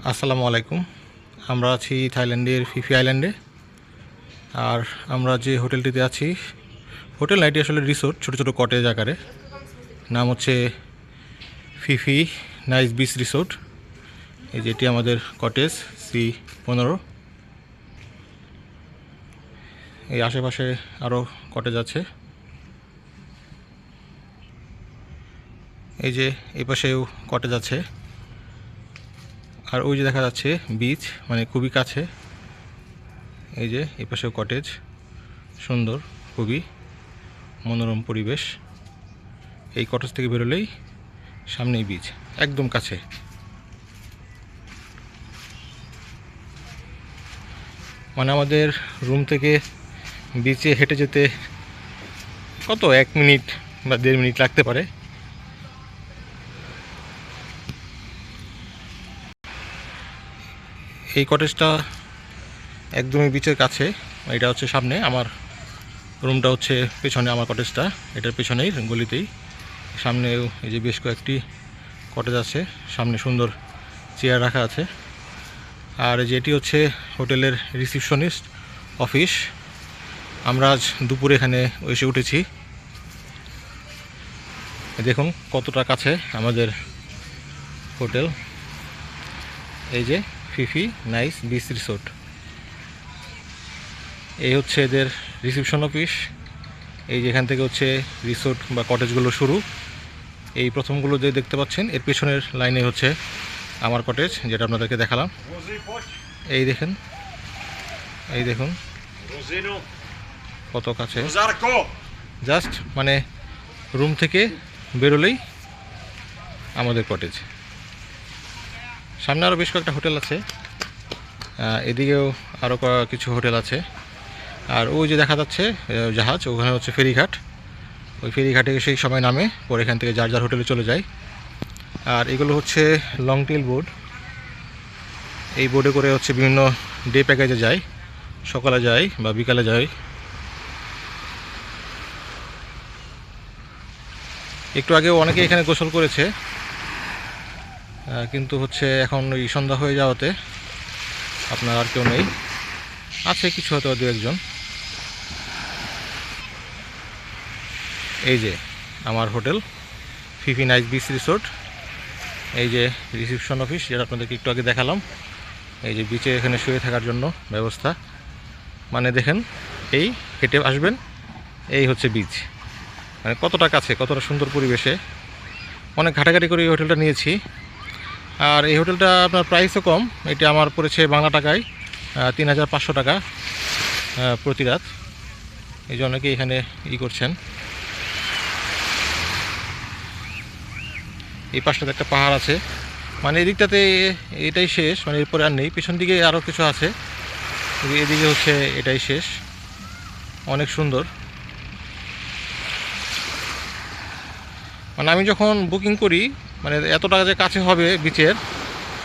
আসসালামু আলাইকুম। আমরা আছি থাইল্যান্ডের ফিফি আইল্যান্ডে। আর আমরা যে হোটেলটিতে আছি, হোটেল না, এটি আসলে রিসোর্ট, ছোটো ছোটো কটেজ আকারে। নাম হচ্ছে ফিফি নাইস বিচ রিসোর্ট। এই যেটি আমাদের কটেজ C15। এই আশেপাশে আরও কটেজ আছে। এই যে এই পাশেও কটেজ আছে। আর ওই যে দেখা যাচ্ছে বিচ, মানে খুবই কাছে। এই যে এই পাশেও কটেজ, সুন্দর, খুবই মনোরম পরিবেশ। এই কটেজ থেকে বেরোলেই সামনেই বিচ, একদম কাছে। মানে আমাদের রুম থেকে বিচে হেঁটে যেতে কত 1 মিনিট বা 1.5 মিনিট লাগতে পারে। এই কটেজটা একদমই বিচের কাছে। এটা হচ্ছে সামনে, আমার রুমটা হচ্ছে পেছনে, আমার কটেজটা এটার পেছনেই, গলিতেই। সামনেও এই যে বেশ কয়েকটি কটেজ আছে, সামনে সুন্দর চেয়ার রাখা আছে। আর যেটি হচ্ছে হোটেলের রিসিপশনিস্ট অফিস। আমরা আজ দুপুরে এখানে এসে উঠেছি। দেখুন কতটা কাছে আমাদের হোটেল। এই যে ফিফি নাইস বিচ রিসোর্ট, এই হচ্ছে এদের রিসিপশন অফিস। এই যেখান থেকে হচ্ছে রিসোর্ট বা কটেজগুলো শুরু। এই প্রথমগুলো যে দেখতে পাচ্ছেন, এর পেছনের লাইনে হচ্ছে আমার কটেজ, যেটা আপনাদেরকে দেখালাম। এই দেখেন, এই দেখুন কত কাছে, জাস্ট মানে রুম থেকে বেরোলেই আমাদের কটেজ। সামনে আরও বেশ কয়েকটা হোটেল আছে, এদিকেও আরও কিছু হোটেল আছে। আর ওই যে দেখা যাচ্ছে জাহাজ, ওখানে হচ্ছে ফেরিঘাট। ওই ফেরিঘাটে সেই সময় নামে, পরে এখান থেকে যার যার হোটেলে চলে যায়। আর এগুলো হচ্ছে লং টেল বোর্ড। এই বোর্ডে করে হচ্ছে বিভিন্ন ডে প্যাকেজে যায়, সকালে যায় বা বিকালে যায়। একটু আগেও অনেকে এখানে গোসল করেছে, কিন্তু হচ্ছে এখন ওই সন্ধ্যা হয়ে যাওয়াতে আপনার আর কেউ নেই। আছে কিছু, হয়তো 2-1 জন। এই যে আমার হোটেল ফিফি নাইস বিচ রিসোর্ট। এই যে রিসিপশন অফিস, যেটা আপনাদেরকে একটু আগে দেখালাম। এই যে বিচে এখানে শুয়ে থাকার জন্য ব্যবস্থা। মানে দেখেন, এই হেঁটে আসবেন, এই হচ্ছে বিচ। মানে কতটা কাছে, কতটা সুন্দর পরিবেশে। অনেক ঘাটাঘাটি করে এই হোটেলটা নিয়েছি। আর এই হোটেলটা আপনার প্রাইসও কম। এটা আমার পড়েছে বাংলা টাকায় 3,500 টাকা প্রতি রাত। এই জন্য অনেকে এখানে করছেন। এই পাশটাতে একটা পাহাড় আছে, মানে এদিকটাতে এটাই শেষ, মানে এরপরে আর নেই। পিছন দিকে আরও কিছু আছে, এদিকে হচ্ছে এটাই শেষ। অনেক সুন্দর। মানে আমি যখন বুকিং করি, মানে এত টাকা যে কাছে হবে বিচের,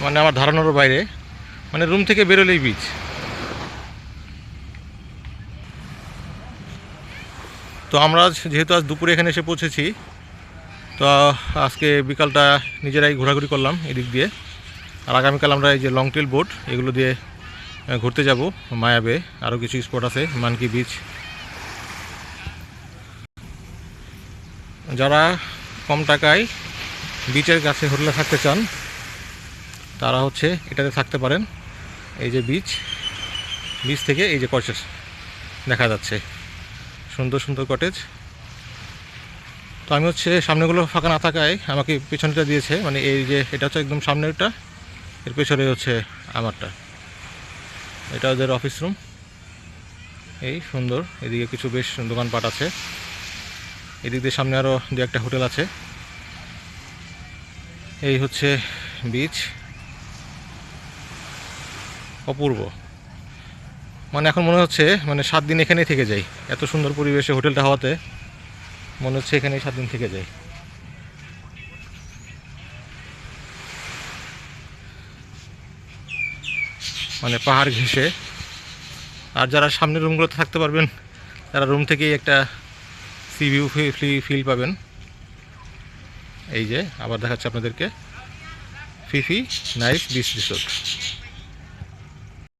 মানে আমার ধারণারও বাইরে। মানে রুম থেকে বেরোলেই বিচ। তো আমরা যেহেতু আজ দুপুরে এখানে এসে পৌঁছেছি, তো আজকে বিকালটা নিজেরাই ঘোরাঘুরি করলাম এদিক দিয়ে। আর আগামীকাল আমরা এই যে লং টেল বোট, এগুলো দিয়ে ঘুরতে যাব মায়াবে। আরও কিছু স্পট আছে, মানকি বিচ। যারা কম টাকায় বিচের কাছে হোটেলে থাকতে চান, তারা হচ্ছে এটাতে থাকতে পারেন। এই যে বিচ, বিচ থেকে এই যে কটেজ দেখা যাচ্ছে, সুন্দর সুন্দর কটেজ। তো আমি হচ্ছে সামনেগুলো ফাঁকা না থাকায় আমাকে পেছনটা দিয়েছে, মানে এই যে এটা হচ্ছে একদম সামনেরটা, এর পেছনে হচ্ছে আমারটা। এটা ওদের অফিস রুম। এই সুন্দর, এদিকে কিছু বেশ দোকানপাট আছে। এদিক দিয়ে সামনে আরও 2-1টা হোটেল আছে। এই হচ্ছে বিচ, অপূর্ব। মানে এখন মনে হচ্ছে মানে 7 দিন এখানেই থেকে যাই। এত সুন্দর পরিবেশে হোটেলটা হওয়াতে মনে হচ্ছে এখানেই 7 দিন থেকে যাই। মানে পাহাড় ঘেঁষে। আর যারা সামনের রুমগুলোতে থাকতে পারবেন, তারা রুম থেকেই একটা সি ভিউ ফিল পাবেন। এই যে আবার দেখাচ্ছে আপনাদেরকে ফিফি নাইস বিচ রিসোর্ট।